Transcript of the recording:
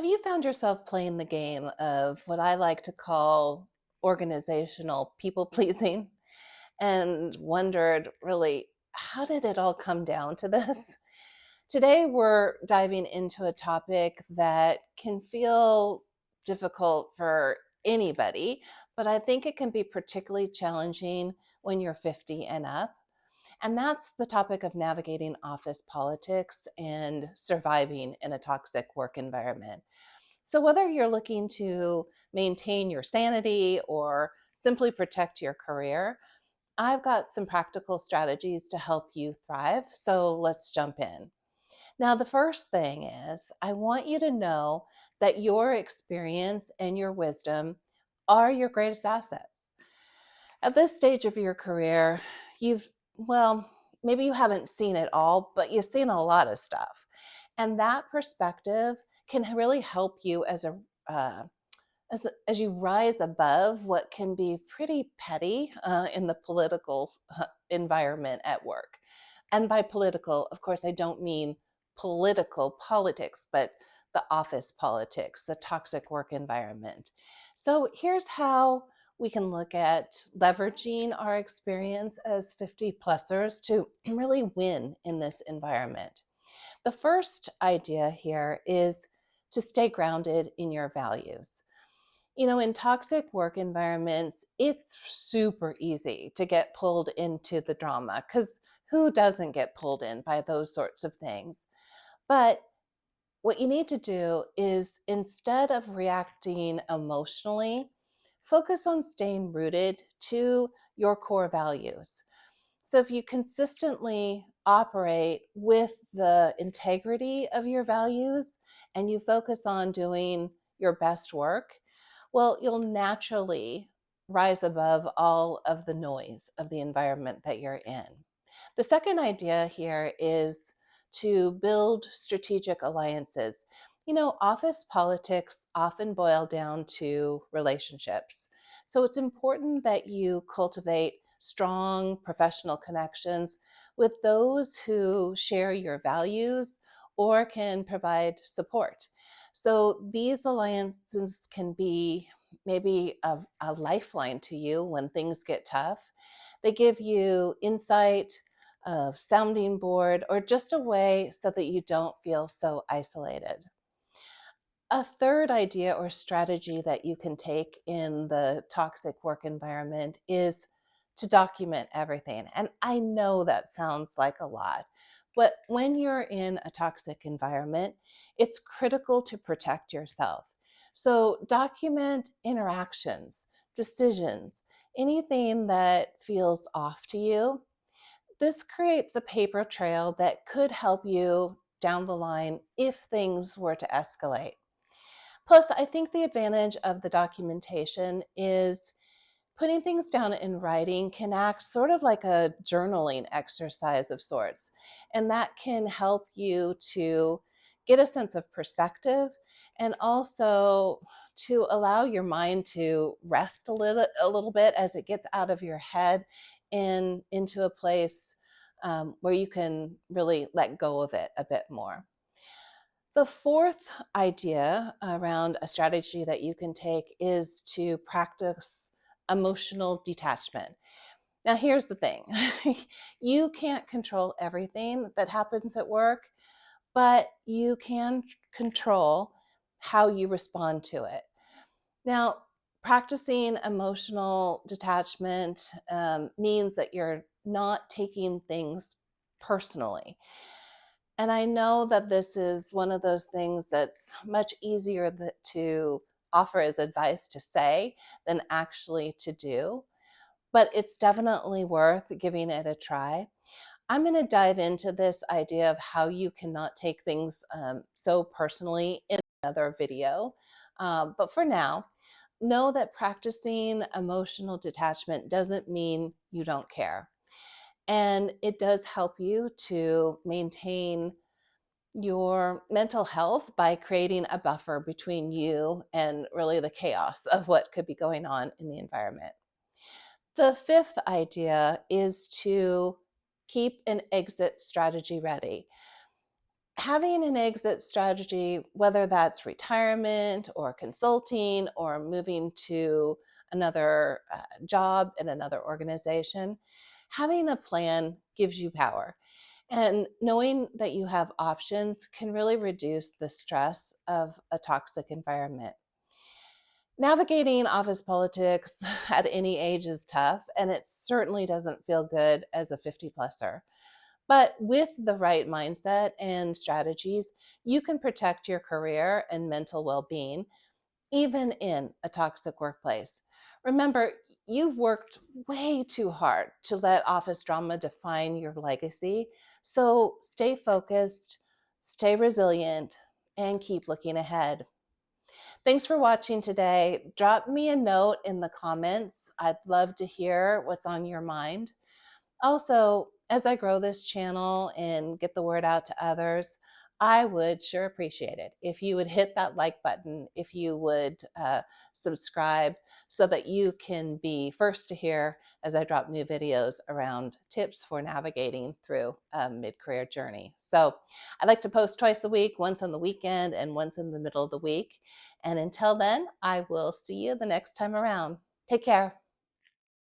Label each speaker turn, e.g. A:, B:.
A: Have you found yourself playing the game of what I like to call organizational people pleasing and wondered really, how did it all come down to this? Today, we're diving into a topic that can feel difficult for anybody, but I think it can be particularly challenging when you're 50 and up. And that's the topic of navigating office politics and surviving in a toxic work environment. So, whether you're looking to maintain your sanity or simply protect your career, I've got some practical strategies to help you thrive. So, let's jump in. Now, the first thing is I want you to know that your experience and your wisdom are your greatest assets. At this stage of your career, well, maybe you haven't seen it all, but you've seen a lot of stuff. And that perspective can really help you uh, as you rise above what can be pretty petty in the political environment at work. And by political, of course, I don't mean political politics, but the office politics, the toxic work environment. So here's how we can look at leveraging our experience as 50 plusers to really win in this environment. The first idea here is to stay grounded in your values. In toxic work environments, it's super easy to get pulled into the drama because who doesn't get pulled in by those sorts of things? But what you need to do is instead of reacting emotionally, focus on staying rooted to your core values. So if you consistently operate with the integrity of your values and you focus on doing your best work, well, you'll naturally rise above all of the noise of the environment that you're in. The second idea here is to build strategic alliances. Office politics often boil down to relationships. So it's important that you cultivate strong professional connections with those who share your values or can provide support. So these alliances can be maybe a lifeline to you when things get tough. They give you insight, a sounding board, or just a way so that you don't feel so isolated. A third idea or strategy that you can take in the toxic work environment is to document everything. And I know that sounds like a lot, but when you're in a toxic environment, it's critical to protect yourself. So document interactions, decisions, anything that feels off to you. This creates a paper trail that could help you down the line if things were to escalate. Plus, I think the advantage of the documentation is putting things down in writing can act sort of like a journaling exercise of sorts. And that can help you to get a sense of perspective and also to allow your mind to rest a little bit as it gets out of your head and into a place where you can really let go of it a bit more. The fourth idea around a strategy that you can take is to practice emotional detachment. Now, here's the thing. You can't control everything that happens at work, but you can control how you respond to it. Now, practicing emotional detachment means that you're not taking things personally. And I know that this is one of those things that's much easier to offer as advice to say than actually to do, but it's definitely worth giving it a try. I'm going to dive into this idea of how you cannot take things so personally in another video. But for now, know that practicing emotional detachment doesn't mean you don't care. And it does help you to maintain your mental health by creating a buffer between you and really the chaos of what could be going on in the environment. The fifth idea is to keep an exit strategy ready. Having an exit strategy, whether that's retirement or consulting or moving to another job in another organization, having a plan gives you power. And knowing that you have options can really reduce the stress of a toxic environment. Navigating office politics at any age is tough, and it certainly doesn't feel good as a 50 pluser. But with the right mindset and strategies, you can protect your career and mental well being, even in a toxic workplace. Remember, you've worked way too hard to let office drama define your legacy. So stay focused, stay resilient, and keep looking ahead. Thanks for watching today. Drop me a note in the comments. I'd love to hear what's on your mind. Also, as I grow this channel and get the word out to others, I would sure appreciate it if you would hit that like button, if you would subscribe so that you can be first to hear as I drop new videos around tips for navigating through a mid-career journey. So I like to post twice a week, once on the weekend and once in the middle of the week. And until then, I will see you the next time around. Take care.